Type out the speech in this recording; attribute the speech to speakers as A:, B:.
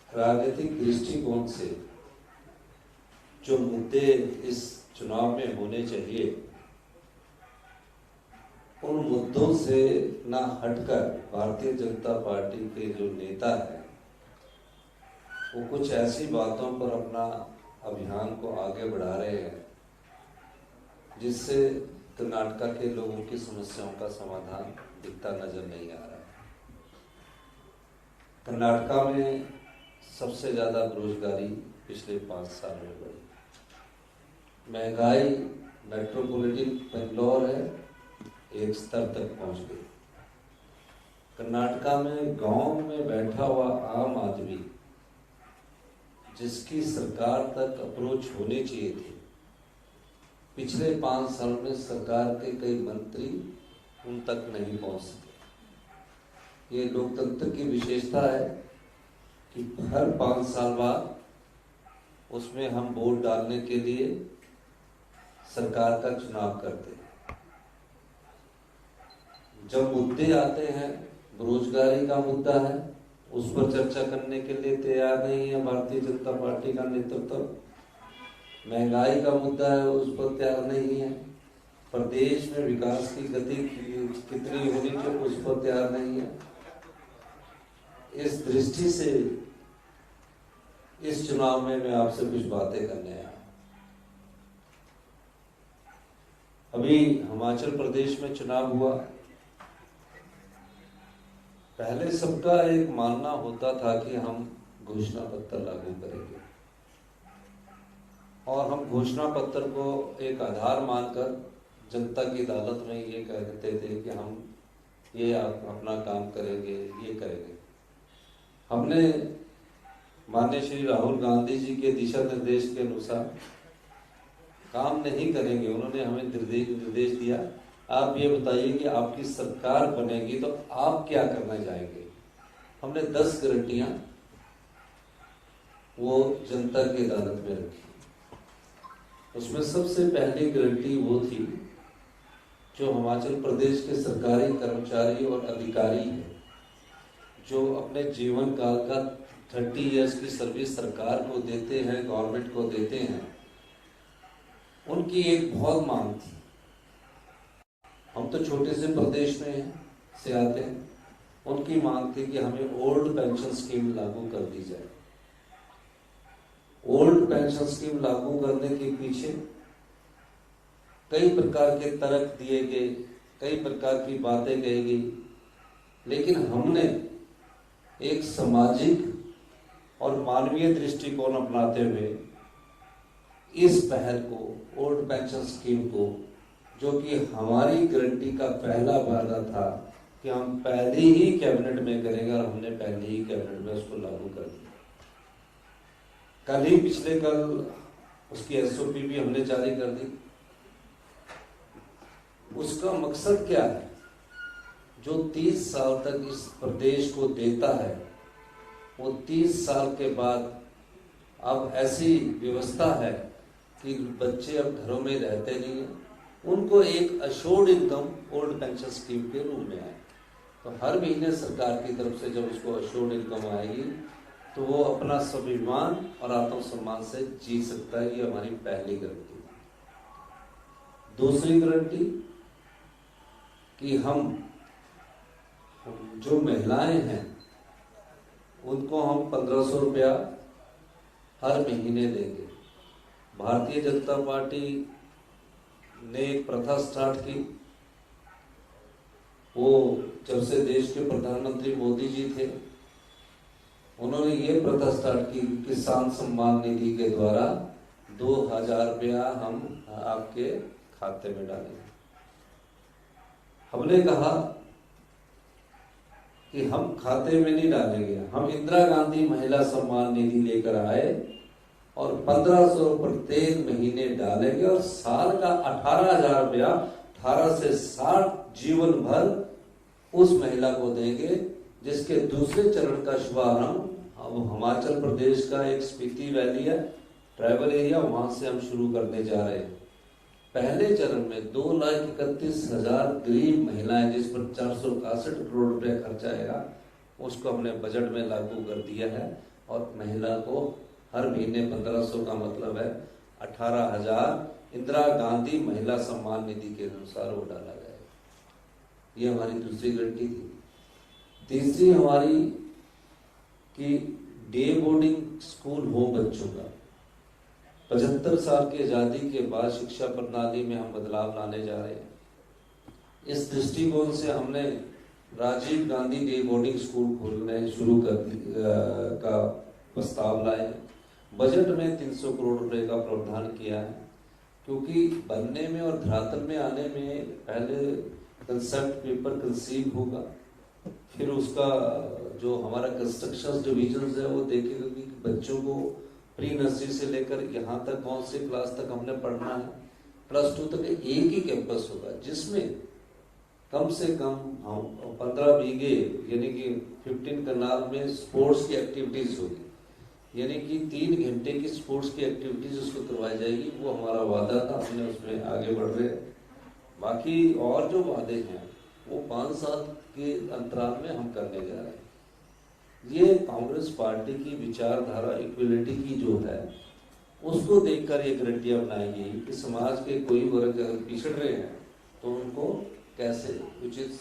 A: राजनीतिक दृष्टिकोण से जो मुद्दे इस चुनाव में होने चाहिए उन मुद्दों से ना हटकर भारतीय जनता पार्टी के जो नेता हैं वो कुछ ऐसी बातों पर अपना अभियान को आगे बढ़ा रहे हैं जिससे कर्नाटक के लोगों की समस्याओं का समाधान दिखता नजर नहीं आ रहा है। कर्नाटक में सबसे ज़्यादा बेरोजगारी पिछले 5 साल में बढ़ी, महंगाई मेट्रोपॉलिटन बेंगलोर है एक स्तर तक पहुंच गई। कर्नाटक में गांव में बैठा हुआ आम आदमी जिसकी सरकार तक अप्रोच होनी चाहिए थी, पिछले 5 साल में सरकार के कई मंत्री उन तक नहीं पहुंच सके। ये लोकतंत्र की विशेषता है कि हर 5 साल बाद उसमें हम वोट डालने के लिए सरकार का चुनाव करते हैं। जब मुद्दे आते हैं, बेरोजगारी का मुद्दा है, उस पर चर्चा करने के लिए तैयार नहीं है भारतीय जनता पार्टी का नेतृत्व। महंगाई का मुद्दा है, उस पर तैयार नहीं है। प्रदेश में विकास की गति कितनी होनी चाहिए उस पर तैयार नहीं है। इस दृष्टि से इस चुनाव में मैं आपसे कुछ बातें करने आया। अभी हिमाचल प्रदेश में चुनाव हुआ। पहले सबका एक मानना होता था कि हम घोषणा पत्र लागू करेंगे और हम घोषणा पत्र को एक आधार मानकर जनता की अदालत में ये कह देते थे कि हम ये अपना काम करेंगे, ये करेंगे। हमने माननीय श्री राहुल गांधी जी के दिशा निर्देश के अनुसार काम नहीं करेंगे। उन्होंने हमें निर्देश दिया, आप ये बताइए कि आपकी सरकार बनेगी तो आप क्या करना चाहेंगे। हमने 10 गारंटियां वो जनता की अदालत में रखी। उसमें सबसे पहली गारंटी वो थी जो हिमाचल प्रदेश के सरकारी कर्मचारी और अधिकारी हैं जो अपने जीवन काल का 30 इयर्स की सर्विस सरकार को देते हैं, गवर्नमेंट को देते हैं, उनकी एक बहुत मांग थी। हम तो छोटे से प्रदेश में से आते हैं, उनकी मांग थी कि हमें ओल्ड पेंशन स्कीम लागू कर दी जाए। ओल्ड पेंशन स्कीम लागू करने के पीछे कई प्रकार के तर्क दिए गए, कई प्रकार की बातें कही गई, लेकिन हमने एक सामाजिक और मानवीय दृष्टिकोण अपनाते हुए इस पहल को, ओल्ड पेंशन स्कीम को, जो कि हमारी गारंटी का पहला वादा था कि हम पहले ही कैबिनेट में करेंगे, और हमने पहले ही कैबिनेट में उसको लागू कर दिया। पिछले कल उसकी एसओपी भी हमने जारी कर दी। उसका मकसद क्या है? जो 30 साल तक इस प्रदेश को देता है वो 30 साल के बाद अब ऐसी व्यवस्था है कि बच्चे अब घरों में रहते नहीं हैं, उनको एक assured income old pension scheme के रूप में आए। तो हर महीने सरकार की तरफ से जब उसको अश्योर्ड इनकम आएगी तो वो अपना स्वाभिमान और आत्मसम्मान से जी सकता है। ये हमारी पहली गारंटी। दूसरी गारंटी कि हम जो महिलाएं हैं उनको हम 1500 रुपया हर महीने देंगे। भारतीय जनता पार्टी ने एक प्रथा स्टार्ट की। वो जब से देश के प्रधानमंत्री मोदी जी थे, उन्होंने ये प्रथा स्टार्ट की, किसान सम्मान निधि के द्वारा 2000 रुपया हम आपके खाते में डालेंगे। हमने कहा कि हम खाते में नहीं डालेंगे, हम इंदिरा गांधी महिला सम्मान निधि लेकर आए और 1500 प्रत्येक महीने डालेंगे और साल का 18,000 रुपया 18 से 60 जीवन भर उस महिला को देंगे, जिसके दूसरे चरण का शुभारंभ अब हिमाचल प्रदेश का एक स्पीति वैली है, ट्राइबल एरिया, वहां से हम शुरू करने जा रहे हैं। पहले चरण में 2,31,000 गरीब महिलाएं जिस पर 461 करोड़ रुपए खर्च आएगा, उसको हमने बजट में लागू कर दिया है। और महिला को हर महीने 1500 का मतलब है 18,000 इंदिरा गांधी महिला सम्मान निधि के अनुसार वो डाला जाएगा। ये हमारी दूसरी गारंटी थी। तीसरी हमारी कि डे बोर्डिंग स्कूल हो बच्चों का। 75 साल की आजादी के बाद शिक्षा प्रणाली में हम बदलाव लाने जा रहे हैं। इस दृष्टिकोण से हमने Rajiv Gandhi day boarding school खोलने शुरू का प्रस्ताव लाए। बजट में 300 करोड़ रुपए का प्रावधान किया है, क्योंकि बनने में और धरातल में आने में पहले कंसेप्ट पेपर कंसीव होगा, फिर उसका जो हमारा कंस्ट्रक्शन डिविजन है वो देखेगा कि बच्चों को प्री नर्सरी से लेकर यहाँ तक कौन से क्लास तक हमने पढ़ना है, +2 तक एक ही कैंपस होगा, जिसमें कम से कम 15 बीघे यानी कि 15 कनाल में स्पोर्ट्स की एक्टिविटीज होगी, यानी कि 3 घंटे की स्पोर्ट्स की एक्टिविटीज उसको करवाई जाएगी। वो हमारा वादा था, हमने उसमें आगे बढ़ रहे हैं। बाकी और जो वादे हैं वो 5 साल के अंतराल में हम करने जा रहे हैं। ये कांग्रेस पार्टी की विचारधारा इक्वलिटी की जो है उसको देखकर ये गारंटियां बनाई गई कि समाज के कोई वर्ग अगर पिछड़ रहे हैं तो उनको कैसे उचित